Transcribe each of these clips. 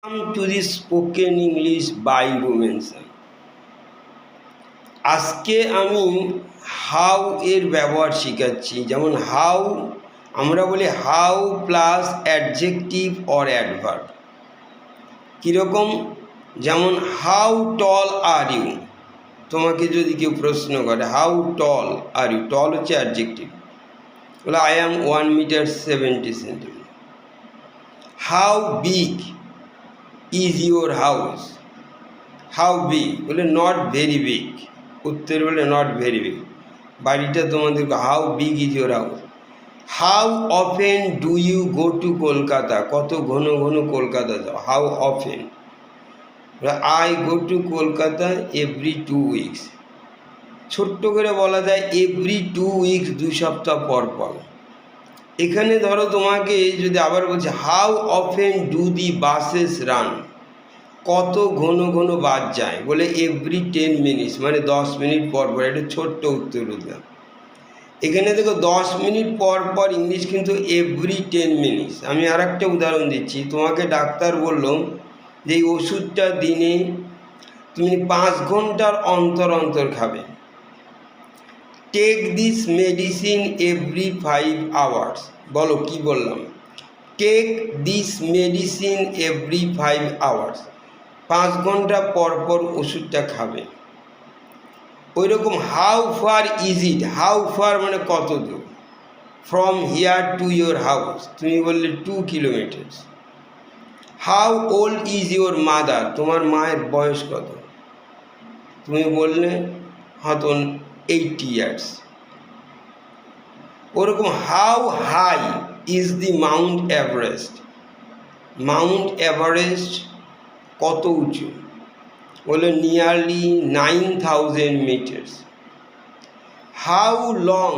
Welcome to the spoken English by Rumenson. আজকে আমি how এর ব্যবহার শেখাচ্ছি। যেমন হাউ আমরা বলি how plus adjective or adverb. কীরকম? যেমন হাউ টল আর ইউ, তোমাকে যদি কেউ প্রশ্ন করে হাউ টল আর ইউ, টল হচ্ছে অ্যাডজেক্টিভ, বলে I am 1 metre 70 centimetre. How big is your house, how big বলে নট ভেরি বিগ, উত্তর বলে নট ভেরি বিগ, বাড়িটা তোমাদের how big is your house. How often do you go to Kolkata, কত ঘন ঘন কলকাতা যাও, how often. I go to Kolkata every 2 weeks, ছোট্ট করে বলা যায় এভরি 2 উইকস, 2 সপ্তাহ পর পর। এখানে ধরো তোমাকে যদি আবার বলছে how often do the buses run, কত ঘন ঘন বাস যায়, বলে এভরি 10 মিনিটস, মানে 10 মিনিট পর পর। এটা ছোট্ট উত্তর দিলাম। এখানে দেখো 10 মিনিট পর পর ইংলিশ কিন্তু এভরি 10 মিনিটস। আমি আর একটা উদাহরণ দিচ্ছি, তোমাকে ডাক্তার বললো যে এই ওষুধটা দিনে তুমি 5 ঘন্টার অন্তর অন্তর খাবে। Take this medicine every 5 hours, বলো কি বললাম? Take this medicine every 5 hours, 5 ঘন্টা পর পর ওষুধটা খাবে। ওই রকম how far is it, how far মানে কত দূর, from here to your house, তুমি বললে 2 kilometres. How old is your mother, তোমার মায়ের বয়স কত, তুমি বললে হয়তো 80 ইয়ার্স। ওরকম how high is the Mount Everest, Mount Everest কত উঁচু, বলে nearly 9000 metres. How long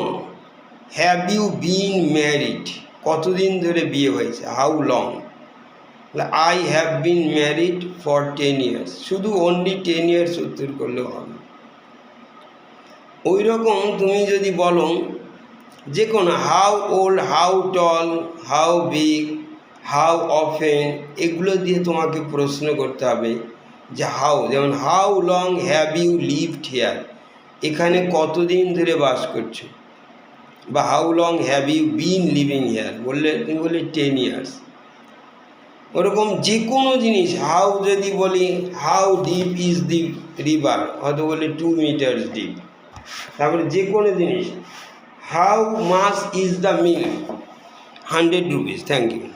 have you been married, কতদিন ধরে বিয়ে হয়েছে, how long. I have been married for 10 years, শুধু অনলি 10 ইয়ার্স উত্তর করলেও হবে। ওই রকম তুমি যদি বলো যে কোনো how old, how tall, how big, how often, এগুলো দিয়ে তোমাকে প্রশ্ন করতে হবে যে হাউ। যেমন how long have you lived here, এখানে কতদিন ধরে বাস করছো, বা how long have you been living here, বললে তুমি বললে 10 ইয়ার্স। ওরকম যে কোনো জিনিস, হাউ যদি বলি how deep is the river, হয়তো বলে 2 মিটার্স ডিপ। তারপরে যে কোনো জিনিস how much is the meal, 100 rupees. Thank you.